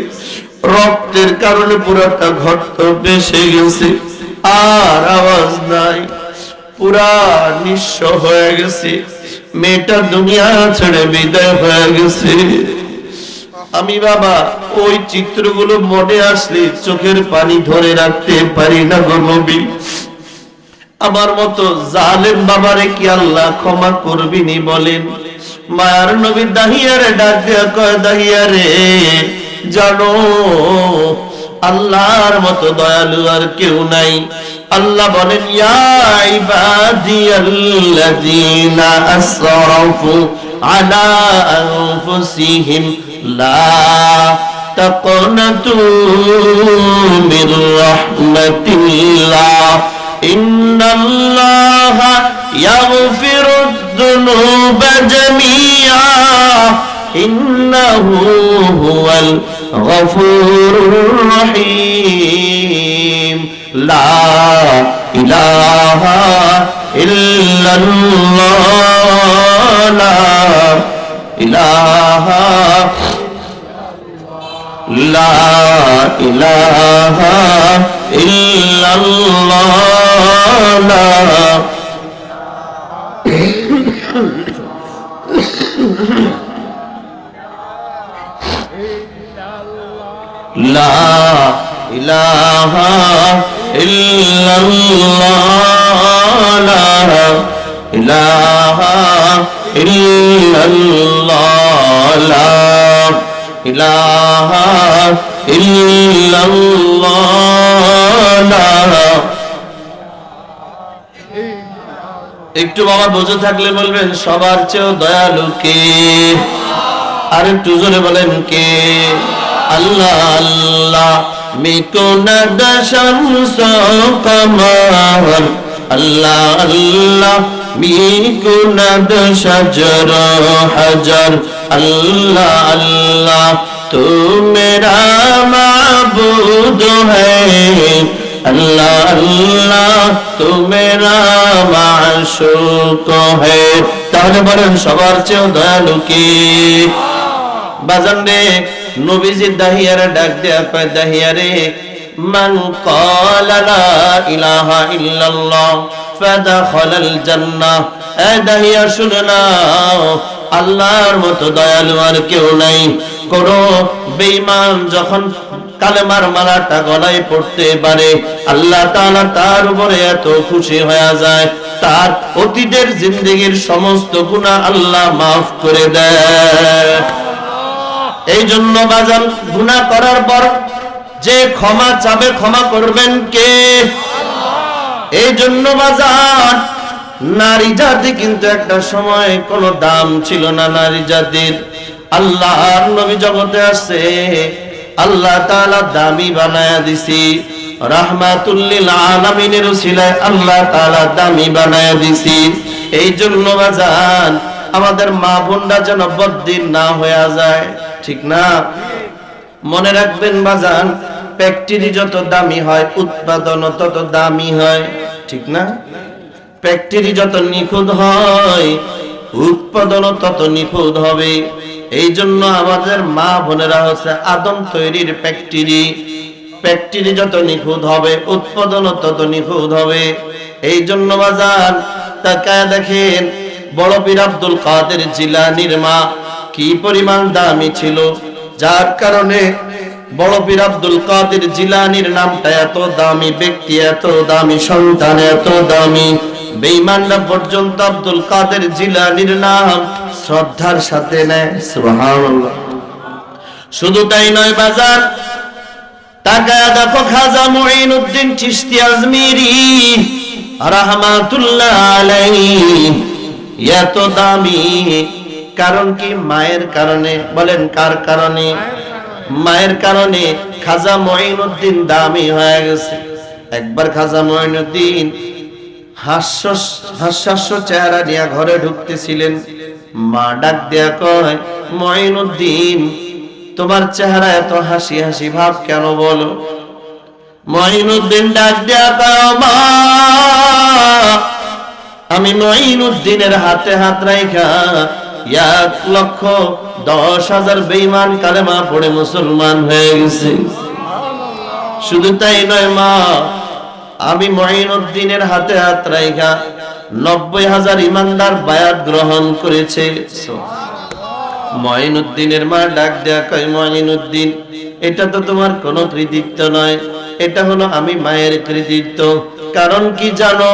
রক্তের কারণে পুরাটা গর্ত ভেসে গেছে, আর আওয়াজ নাই, পুরা নিঃস্ব হয়ে গেছে, মেয়েটা দুনিয়া ছেড়ে বিদায় হয়ে গেছে। আমি বাবা ওই চিত্রগুলো মনে আসলে চোখের পানি ধরে রাখতে পারি না গো নবী। আমার মতো জালেম বাবারে কি আল্লাহ ক্ষমা করবিনি বলেন? মায়ার নবী দাহিয়ারে ডাক দিয়া কয়, দাহিয়ারে জানো আল্লাহর মতো দয়ালু আর কেউ নাই। আল্লাহ বলেন, ইয়া ইবাদিয়াল্লাযীনা আসরাফু আলা আনফুসিহিম লা তাকনাতু মির রাহমাতিল্লাহ ইন্নাল্লাহা ইয়াগফিরুদ যুনুবা জামিআ ইন্নাহু হুয়াল গফুরুর রহিম। লা ইলাহা ইল্লাল্লাহ লা ইলাহা লা ইলাহা ইল্লাল্লাহ লা লা ইলাহা ইল্লাল্লাহ লা ইলাহা ইল্লাল্লাহ লা ইলাহা ইল্লাল্লাহ লা। একটু বাবা বুঝে থাকলে বলবেন সবার চেয়েও দয়ালু কে? আর একটু জোরে বলেন কে? আল্লাহ আল্লাহ মিকুনাদ শামস কমার আল্লাহ আল্লাহ মিকুনাদ শাজর হাজার আল্লাহ আল্লাহ তু মেরা মাবুদ হ্যায় अल्लाह अल्लाह तू मेरा माशूक है। তাহলে বলেন সবার চেয়ে দয়ালু কে? বাজান রে নবীজি দাহিয়ারে ডাক দেয়া কয়, দাহিয়ারে মান ক্বালা লা ইলাহা ইল্লাল্লাহ ফাদাখালাল জান্নাহ। এ দাহিয়া শুনে নাও, আল্লাহর মতো দয়ালু আর কেউ নাই। কোন বেঈমান যখন কালেমার মালাটা গলায় পড়তে পারে, আল্লাহ তাআলা তার উপরে এত খুশি হয়ে যায়, তার অতীতের জিন্দেগীর সমস্ত গুনাহ আল্লাহ মাফ করে দেয়। এই জন্য বাজান গুনাহ করার পর যে ক্ষমা চাবে, ক্ষমা করবেন কে? এই জন্য বাজান নারী জাতি কিন্তু একটা সময় কোনো দাম ছিল না নারী জাতির। আল্লাহর নবী জগতে আসছে, আল্লাহ তাআলা দামি বানায়া দিছি, রাহমাতুল লিল আলামিনের উসিলায় আল্লাহ তাআলা দামি বানায়া দিছি। এই জন্য বাজান আমাদের মা বোনরা যেন বদ্দিন না হয়ে যায়, ঠিক না? মনে রাখবেন বাজান, ফ্যাক্টরি যত দামি হয় উৎপাদন তত দামি হয়, ঠিক না? ফ্যাক্টরি যত নিখুঁত হয় উৎপাদন তত নিখুঁত হবে। এই জন্য আমাদের মা বোনেরা হচ্ছে আদম তৈরির ফ্যাক্টরি। ফ্যাক্টরি যত নিখুঁত হবে উৎপাদন তত নিখুঁত হবে। এই জন্য বাজান তাকায় দেখেন বড় পীর আব্দুল কাদের জিলানীর মা কি পরিমাণ দামি ছিল, যার কারণে বড় পীর আব্দুল কাদের জিলানীর নামটা এত দামি, ব্যক্তি এত দামি, সন্তান এত দামি, বেঈমানরা পর্যন্ত আব্দুল কাদের জিলানীর নাম শ্রদ্ধার সাথে নেয়। সুবহানাল্লাহ। শুধু তাই নয় বাজার, তাকায়া দেখো খাজা মুঈনুদ্দিন চিশতি আজমিরি রাহমাতুল্লাহ আলাইহি এত দামি, কারণ কি? মায়ের কারণে। বলেন কার কারণে? মায়ের কারণে খাজা মুঈনুদ্দিন দামি হয়ে গেছে। একবার খাজা মুঈনুদ্দিন হাস্য চেহারা নিয়ে ঘরে ঢুকতেছিলেন, মা ডাক দেয়া কয়, মুঈনুদ্দিন তোমার চেহারা এত হাসি হাসি ভাব কেন বলো? মুঈনুদ্দিন ডাক দেয়া কয়, মা আমি মুঈনুদ্দিনের হাতে হাত রাইখা 1,10,000 বেঈমান কালেমা পড়ে মুসলমান হয়ে গেছে। শুধু তাই নয় মা, আমি মুঈনুদ্দিনের হাতে হাত রাইখা 90,000 ইমানদার বায়াত গ্রহণ করেছে। মুঈনুদ্দিনের মা ডাক দেয়া কয়, মুঈনুদ্দিন এটা তো তোমার কোনো কৃতিত্ব নয়, এটা হলো আমি মায়ের কৃতিত্ব। কারণ কি জানো,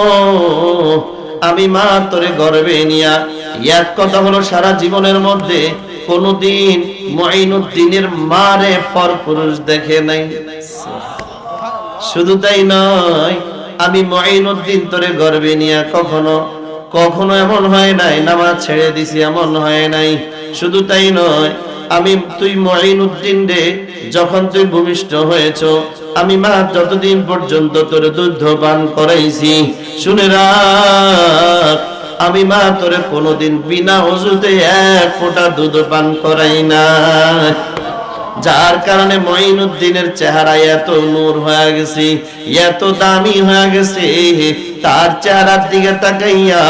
আমি মা তোরে গর্বে নিয়া, এক কথা হলো সারা জীবনের মধ্যে কোনদিন মুঈনুদ্দিনের মারে পরপুরুষ দেখে নাই। শুধু তাই নয়, আমি মুঈনুদ্দিন তোরে গর্বে নিয়া কখনো এমন হয় নাই নামাজ ছেড়ে দিছি, এমন হয় নাই। শুধু তাই নয়, তুই মুঈনুদ্দিন রে যখন তুই ভূমিষ্ঠ হয়েছ, আমি মা যতদিন পর্যন্ত তোর দুধ পান করাইছি, শুনে রাখ, আমি মা তোরে কোনোদিন বিনা ওযুতে এক ফোঁটা দুধ পান করাই না। যার কারণে মুঈনুদ্দিনের চেহারা এত নূর হয়ে গেছে, এত দামি হয়ে গেছে, তার চেহারার দিকে তাকাইয়া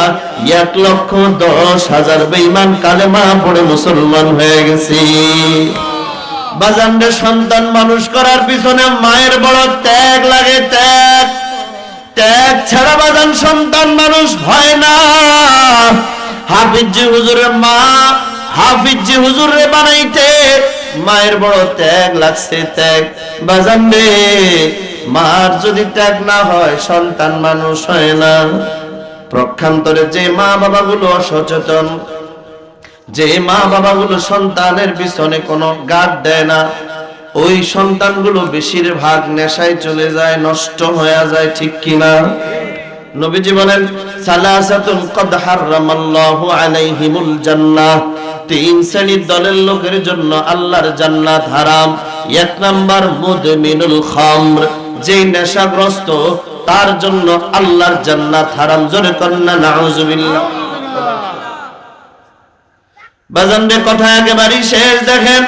1,10,000 বেঈমান কালেমা পড়ে মুসলমান হয়ে গেছে। বাজানরে সন্তান মানুষ করার পিছনে মায়ের বড় ত্যাগ লাগে, ত্যাগ ছাড়া বাজান সন্তান মানুষ হয় না। হাফিজি হুজুরের মা হাফিজি হুজুরে বানাইতে মায়ের বড় ত্যাগ লাগছে, ত্যাগ। বাজান রে, মার যদি ত্যাগ না হয় সন্তান মানুষ হয় না। প্রক্ষান্তরে যে মা বাবাগুলো অসচেতন, যে মা বাবাগুলো সন্তানের পিছনে কোনো গার্ড দেয় না, ওই সন্তানগুলো বেশিরভাগ নেশায় চলে যায়, নষ্ট হয়ে যায়, ঠিক কিনা? নবীজি বলেন, সালাসাতুন কদ হারামাল্লাহু আলাইহিমুল জান্নাহ, 3 শ্রেণীর দলের লোকের জন্য আল্লাহর জান্নাত হারাম। 1 নাম্বার মুদমিনুল খামর, যে নেশাগ্রস্ত, তার জন্য আল্লাহর জান্নাত হারাম। জোরে কন্না নাউজুবিল্লাহ। বাজানদের কথা একেবারে শেষ। দেখেন,